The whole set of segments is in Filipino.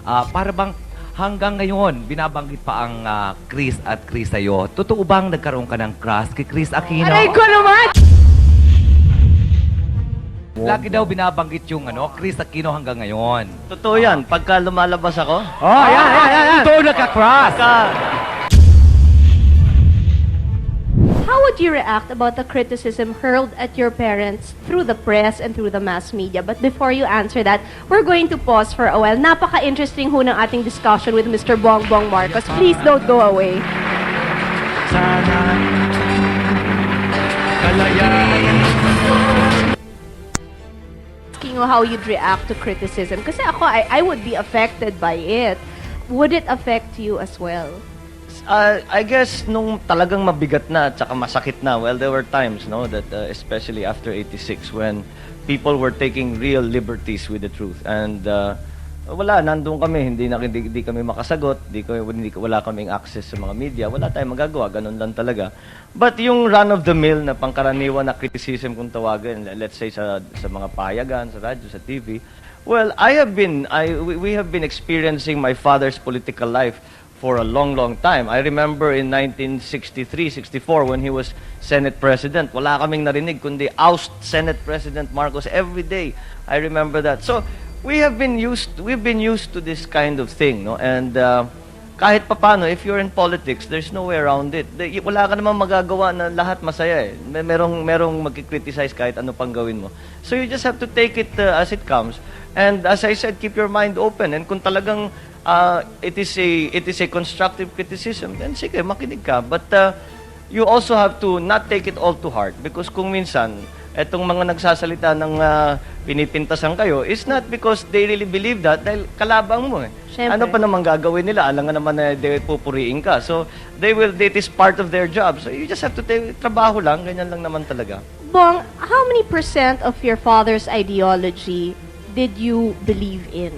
Para bang hanggang ngayon, binabanggit pa ang Chris at Chris sa'yo. Totoo bang nagkaroon ka ng crush kay Kris Aquino? Aray ko naman! Lagi daw binabanggit yung Kris Aquino hanggang ngayon. Totoo yan. Pagka lumalabas ako, Yan. Totoo nagka-crush. How would you react about the criticism hurled at your parents through the press and through the mass media? But before you answer that, we're going to pause for a while. Napaka-interesting ho ng ating discussion with Mr. Bongbong Marcos. Please don't go away. sana kalayaan. Asking you how you'd react to criticism. Kasi ako, I would be affected by it. Would it affect you as well? I guess nung talagang mabigat na at saka masakit na, well, there were times, no, that especially after 86 when people were taking real liberties with the truth. And nandun kami, hindi kami makasagot, wala kaming access sa mga media, wala tayong magagawa, ganun lang talaga. But yung run-of-the-mill na pangkaraniwan na criticism kung tawagin, let's say sa mga pahayagan, sa radyo, sa TV, well, we have been experiencing my father's political life for a long, long time. I remember in 1963-64 when he was Senate President, wala kaming narinig kundi oust Senate President Marcos every day. I remember that. So we've been used to this kind of thing, no? And kahit papano, if you're in politics, there's no way around it. Wala ka namang magagawa na lahat masaya eh. Merong magkikriticize kahit ano pang gawin mo. So you just have to take it as it comes. And as I said, keep your mind open. And kung talagang it is a constructive criticism, then sige, makinig ka. But you also have to not take it all to heart. Because kung minsan, etong mga nagsasalita ng pinipintasan kayo, is not because they really believe that, dahil kalabang mo eh. Siyempre. Ano pa naman gagawin nila? Alam nga naman na pupuriin ka. So, it is part of their job. So, you just have to trabaho lang, ganyan lang naman talaga. Bong, how many % of your father's ideology did you believe in?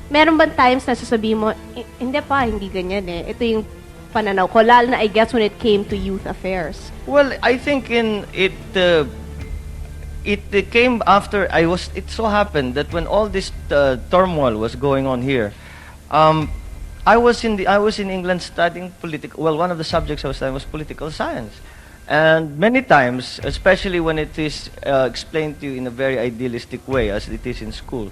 Meron bang times na sasabihin mo, hindi ganyan eh. Ito yung pananaw ko. Lalo na, I guess, when it came to youth affairs. Well, I think it came after it so happened that when all this turmoil was going on here, I was in England studying one of the subjects I was studying was political science. And many times, especially when it is explained to you in a very idealistic way, as it is in school,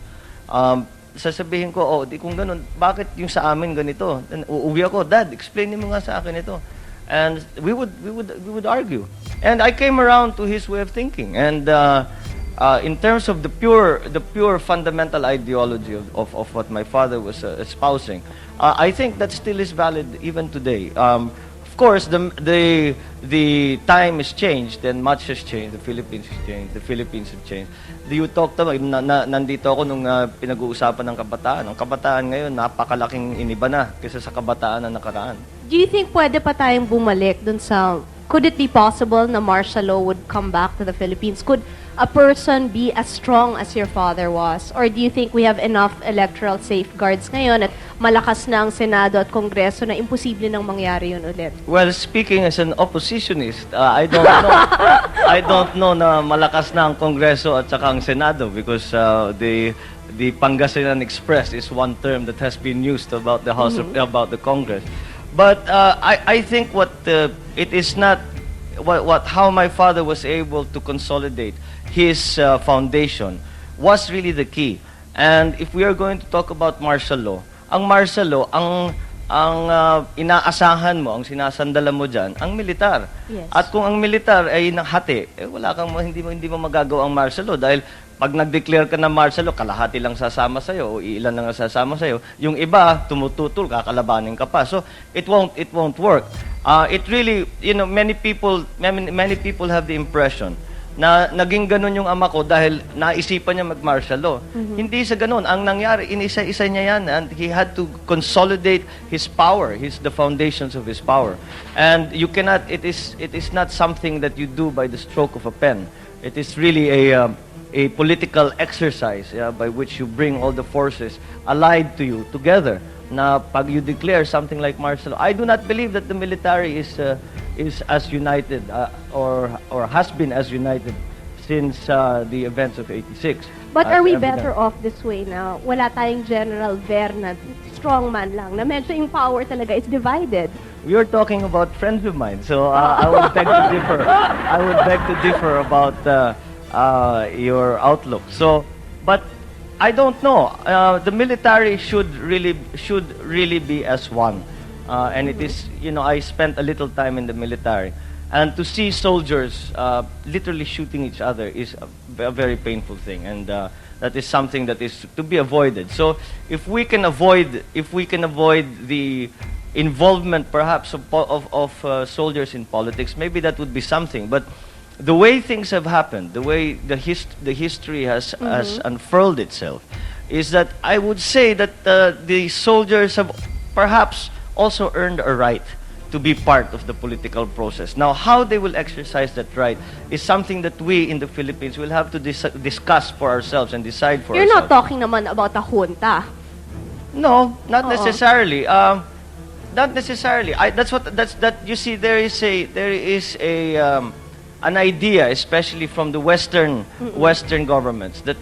sasabihin ko, di kung ganun, bakit yung sa amin ganito? Then uuwi ako, Dad, explain mo nga sa akin ito. And we would argue. And I came around to his way of thinking. And in terms of the pure fundamental ideology of what my father was espousing, I think that still is valid even today. Of course, the time has changed and much has changed. The Philippines has changed. The Philippines have changed. You talked about, nandito ako nung pinag-uusapan ng kabataan. Ang kabataan ngayon, napakalaking iniba na kaysa sa kabataan na nakaraan. Do you think pwede pa tayong bumalik dun sa... Could it be possible na martial law would come back to the Philippines? Could a person be as strong as your father was? Or do you think we have enough electoral safeguards ngayon at malakas na ang Senado at Kongreso na imposible nang mangyari yun ulit? Well, speaking as an oppositionist, I don't know. I don't know na malakas na ang Kongreso at saka ang Senado because the Pangasinan Express is one term that has been used about the House about the Congress. But I think it is not how my father was able to consolidate his foundation was really the key. And if we are going to talk about martial law, ang martial law, ang inaasahan mo, ang sinasandalan mo diyan, ang militar. Yes. At kung ang militar ay hati, hindi mo magagawa ang martial law dahil pag nag-declare ka ng martial law, kalahati lang sasama sa'yo o ilan lang sasama sa'yo. Yung iba, tumututol, kakalabanin ka pa. So, it won't work. It really, many people have the impression na naging ganun yung ama ko dahil naisipan niya mag-martial law. Hindi sa ganun. Ang nangyari, inisa-isa niya yan and he had to consolidate his power, the foundations of his power. And you cannot, it is not something that you do by the stroke of a pen. It is really a political exercise by which you bring all the forces allied to you together. Na pag you declare something like martial law, I do not believe that the military is as united or has been as united since the events of 86. But are we evident. better off this way now? Wala tayong General Ver na strong man lang, na medyo yung power talaga is divided. We are talking about friends of mine, so I would beg to differ. I would beg to differ about your outlook. So, but I don't know. The military should really be as one, and it is. I spent a little time in the military, and to see soldiers literally shooting each other is a very painful thing, and that is something that is to be avoided. So, if we can avoid the involvement, perhaps of soldiers in politics, maybe that would be something. But the way things have happened, the way the history has unfurled itself, is that I would say that the soldiers have perhaps also earned a right to be part of the political process. Now, how they will exercise that right is something that we in the Philippines will have to discuss for ourselves and decide for You're ourselves. not talking naman about a junta. No, not necessarily. Not necessarily. You see, there is an idea, especially from the Western governments, that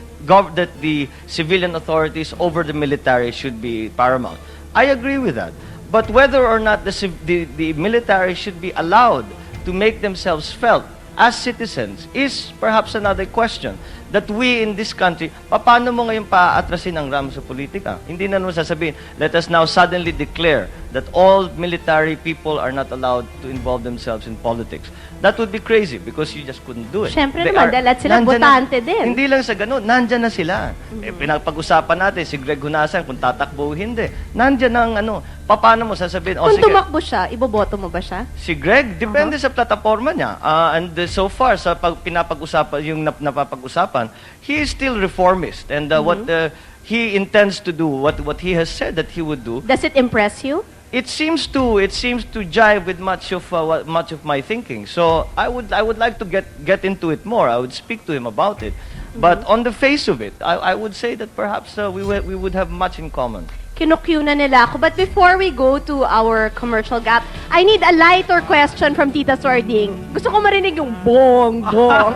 the civilian authorities over the military should be paramount. I agree with that. But whether or not the military should be allowed to make themselves felt as citizens is perhaps another question. That we in this country, paano mo ngayon paatrasin ang RAM sa politika? Hindi na naman sasabihin, let us now suddenly declare that all military people are not allowed to involve themselves in politics. That would be crazy because you just couldn't do it. Siyempre They naman, are- dahil at sila nandyan botante na, din. Hindi lang sa ganun, nandyan na sila. Pinapag-usapan natin, si Greg Hunasan, kung tatakbo o hindi. Nandyan ang paano mo sasabihin, Kung sige, tumakbo siya, iboboto mo ba siya? si Greg, depende sa plataforma niya. So far, sa pinapag-usapan, yung napapag-usapan, he is still reformist. And what he intends to do, what he has said that he would do, Does it impress you? it seems to jive with much of my thinking. So I would like to get into it more. I would speak to him about it. But on the face of it, I would say that perhaps we would have much in common. Kinukyu na nila ako. But before we go to our commercial gap, I need a lighter question from Tita Sording. Gusto ko marinig yung bongbong.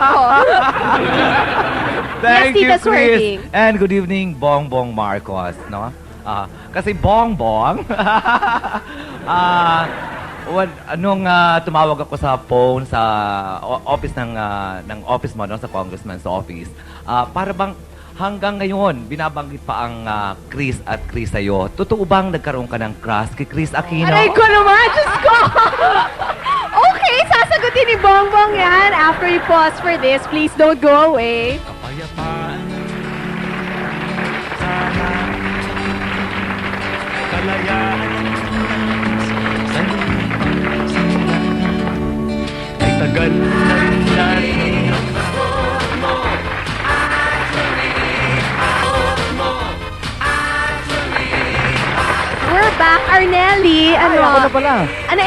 Thank Yes, you, Tita Chris. Swerving. And good evening, Bongbong Marcos, no? Kasi Bongbong, nung tumawag ako sa phone sa office ng office mo, no, sa congressman's office, para bang hanggang ngayon, binabanggit pa ang KRIS at KRIS sa'yo. Totoo bang nagkaroon ka ng crush kay KRIS Aquino? Aray ko naman, Diyos ko! Okay, sasagutin ni Bongbong yan. After you pause for this, please don't go away. Kapayapaan sana kalayaan sa ay tagal na rin natin. We're back, Arnelli. Ay, ako na pala.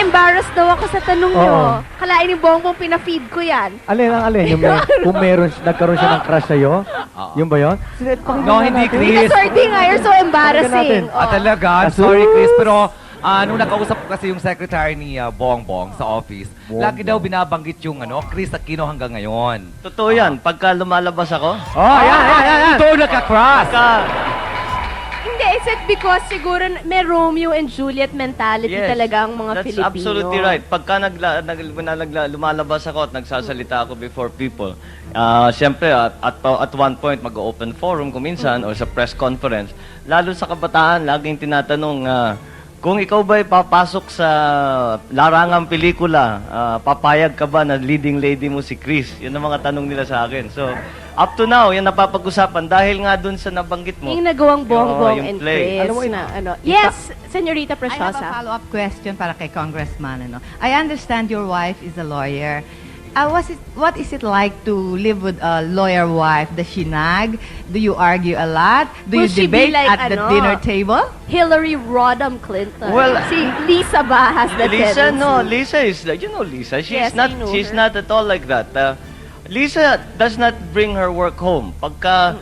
Embarrassed daw ako sa tanong Oo. nyo. Kalain ni Bongbong, pinafeed ko yan. Alin? Kung nagkaroon siya ng crush sa'yo? Yung ba yun? No, hindi, Chris. Tita Sording, you're so embarrassing. Pakinggan natin. Talaga? Asus. Sorry, Chris. Pero nung nakausap ko kasi yung secretary ni Bongbong sa office, lagi daw binabanggit yung KRIS Aquino hanggang ngayon. Totoo yan. Pagka lumalabas ako, Oh, yan. Ito nagka-crush! Hindi, is it because siguro may Romeo and Juliet mentality talaga ang mga that's Pilipino? absolutely right. Pagka lumalabas ako at nagsasalita ako before people, siyempre, at one point, mag-open forum kung minsan, or sa press conference, lalo sa kabataan, laging tinatanong, kung ikaw ba'y papasok sa larangang pelikula, papayag ka ba na leading lady mo si Chris? Yun ang mga tanong nila sa akin. So, up to now, yan napapag-usapan dahil nga dun sa nabanggit mo. Yung nagawang Bongbong yung and play. Chris Alam mo, na Yes, Senorita I have a Preciosa. follow-up question para kay Congressman. I understand your wife is a lawyer. What is it like to live with a lawyer wife? Does she nag? Do you argue a lot? Do Will you she be debate like, at the dinner table? Hillary Rodham Clinton. Well, si Lisa ba has the Lisa, tendency? no. Lisa is, Lisa. Yes, I know She's her. not at all like that. Lisa does not bring her work home. Pagka,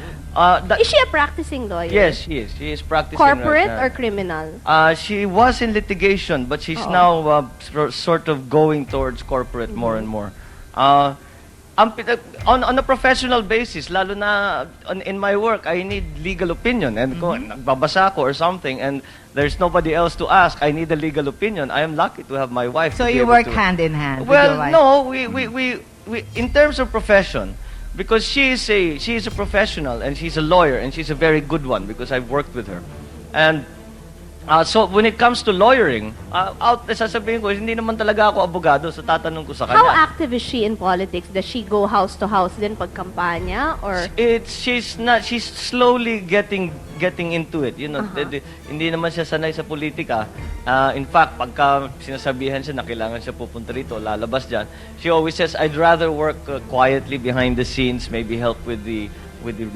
Is she a practicing lawyer? yes, she is. She is practicing Corporate right or now. criminal? She was in litigation, but she's now sort of going towards corporate more and more. On a professional basis, lalo na in my work, I need legal opinion. And kung nagbabasa ko or something, and there's nobody else to ask, I need a legal opinion. I am lucky to have my wife. So to be you able work to- hand in hand with Well, your wife? no, we in terms of profession, because she is a professional and she's a lawyer and she's a very good one because I've worked with her. And so when it comes to lawyering, sasabihin ko, hindi naman talaga ako abogado, so tatanong ko sa kanya. How active is she in politics? Does she go house to house din pag kampanya? Or She's slowly getting into it. You know, hindi naman siya sanay sa politika. In fact, pagka sinasabihan siya na kailangan siya pupunta rito, lalabas diyan, she always says, I'd rather work quietly behind the scenes, maybe help with the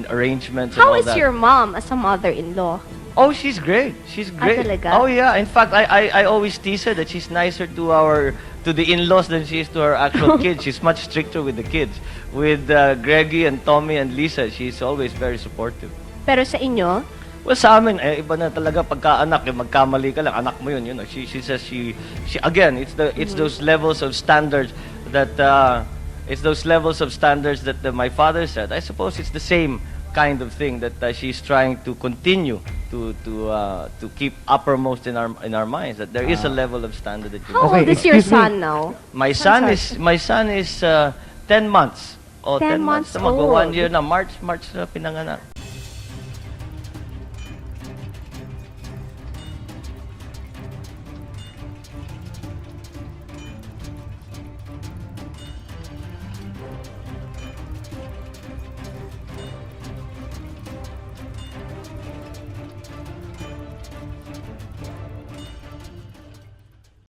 arrangements and how all is that. your mom as a mother-in-law? Oh, she's great. She's great. talaga? Oh yeah. In fact, I always tease her that she's nicer to the in-laws than she is to her actual kids. She's much stricter with the kids. With Greggy and Tommy and Lisa, she's always very supportive. Pero sa inyo, Well, sa amin, iba na talaga pagka-anak, magkamali ka lang, anak mo yun, you know. She says she again, it's those levels of standards that my father said. I suppose it's the same kind of thing that she's trying to continue to keep uppermost in our minds, that there is a level of standard that you how Okay, old is your excuse me. son now? my son is 10 months. 10 months Magwa 1 old. year na, March na pinanganak.